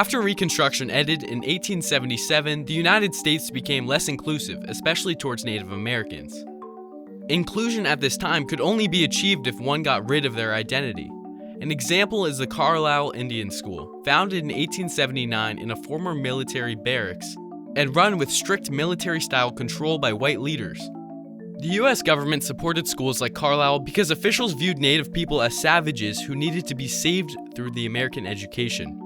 After Reconstruction ended in 1877, the United States became less inclusive, especially towards Native Americans. Inclusion at this time could only be achieved if one got rid of their identity. An example is the Carlisle Indian School, founded in 1879 in a former military barracks and run with strict military-style control by white leaders. The US government supported schools like Carlisle because officials viewed Native people as savages who needed to be saved through the American education.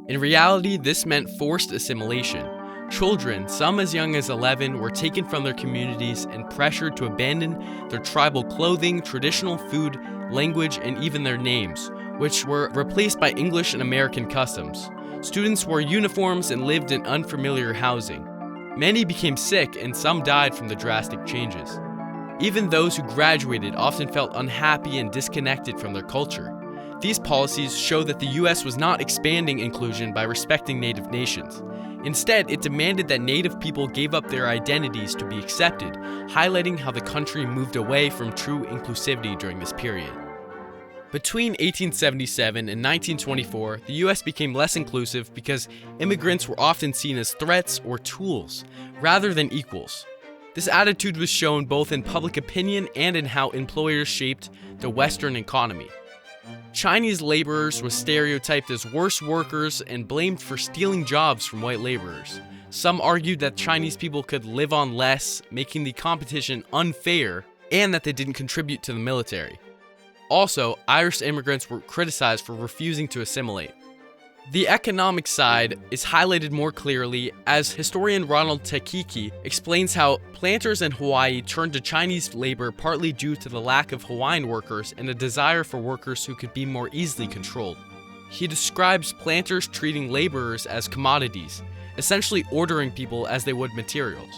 In reality, this meant forced assimilation. Children, some as young as 11, were taken from their communities and pressured to abandon their tribal clothing, traditional food, language, and even their names, which were replaced by English and American customs. Students wore uniforms and lived in unfamiliar housing. Many became sick and some died from the drastic changes. Even those who graduated often felt unhappy and disconnected from their culture. These policies show that the US was not expanding inclusion by respecting Native nations. Instead, it demanded that Native people gave up their identities to be accepted, highlighting how the country moved away from true inclusivity during this period. Between 1877 and 1924, the US became less inclusive because immigrants were often seen as threats or tools, rather than equals. This attitude was shown both in public opinion and in how employers shaped the Western economy. Chinese laborers were stereotyped as worse workers and blamed for stealing jobs from white laborers. Some argued that Chinese people could live on less, making the competition unfair, and that they didn't contribute to the military. Also, Irish immigrants were criticized for refusing to assimilate. The economic side is highlighted more clearly as historian Ronald Takiki explains how planters in Hawaii turned to Chinese labor partly due to the lack of Hawaiian workers and a desire for workers who could be more easily controlled. He describes planters treating laborers as commodities, essentially ordering people as they would materials.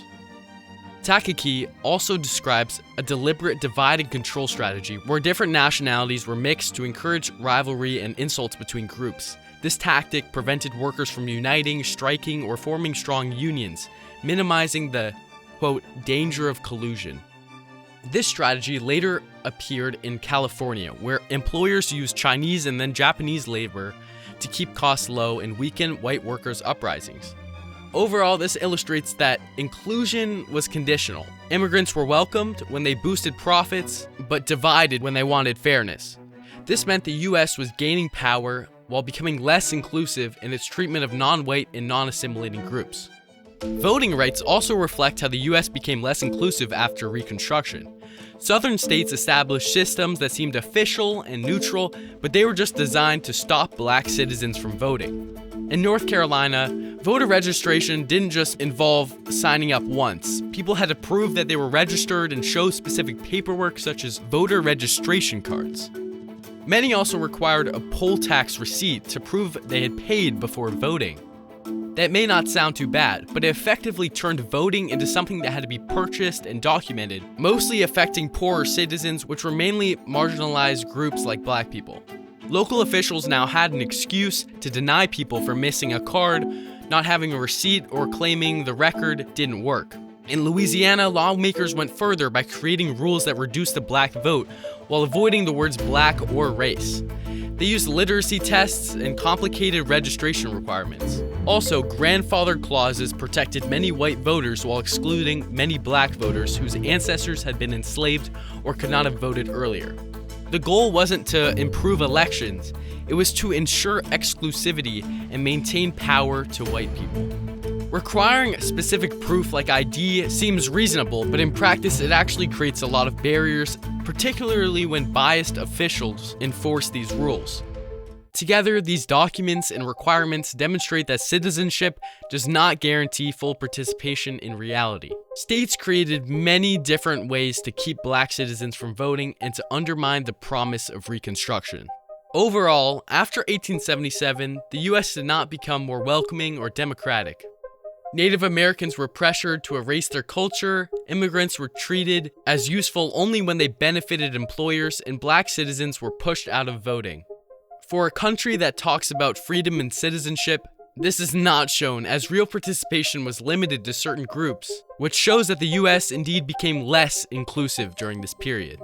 Takiki also describes a deliberate divide and control strategy where different nationalities were mixed to encourage rivalry and insults between groups. This tactic prevented workers from uniting, striking, or forming strong unions, minimizing the, quote, danger of collusion. This strategy later appeared in California, where employers used Chinese and then Japanese labor to keep costs low and weaken white workers' uprisings. Overall, this illustrates that inclusion was conditional. Immigrants were welcomed when they boosted profits, but divided when they wanted fairness. This meant the US was gaining power while becoming less inclusive in its treatment of non-white and non-assimilating groups. Voting rights also reflect how the US became less inclusive after Reconstruction. Southern states established systems that seemed official and neutral, but they were just designed to stop black citizens from voting. In North Carolina, voter registration didn't just involve signing up once. People had to prove that they were registered and show specific paperwork such as voter registration cards. Many also required a poll tax receipt to prove they had paid before voting. That may not sound too bad, but it effectively turned voting into something that had to be purchased and documented, mostly affecting poorer citizens, which were mainly marginalized groups like black people. Local officials now had an excuse to deny people for missing a card, not having a receipt, or claiming the record didn't work. In Louisiana, lawmakers went further by creating rules that reduced the black vote while avoiding the words black or race. They used literacy tests and complicated registration requirements. Also, grandfather clauses protected many white voters while excluding many black voters whose ancestors had been enslaved or could not have voted earlier. The goal wasn't to improve elections, it was to ensure exclusivity and maintain power to white people. Requiring specific proof like ID seems reasonable, but in practice it actually creates a lot of barriers, particularly when biased officials enforce these rules. Together, these documents and requirements demonstrate that citizenship does not guarantee full participation in reality. States created many different ways to keep black citizens from voting and to undermine the promise of Reconstruction. Overall, after 1877, the US did not become more welcoming or democratic. Native Americans were pressured to erase their culture, immigrants were treated as useful only when they benefited employers, and black citizens were pushed out of voting. For a country that talks about freedom and citizenship, this is not shown, as real participation was limited to certain groups, which shows that the US indeed became less inclusive during this period.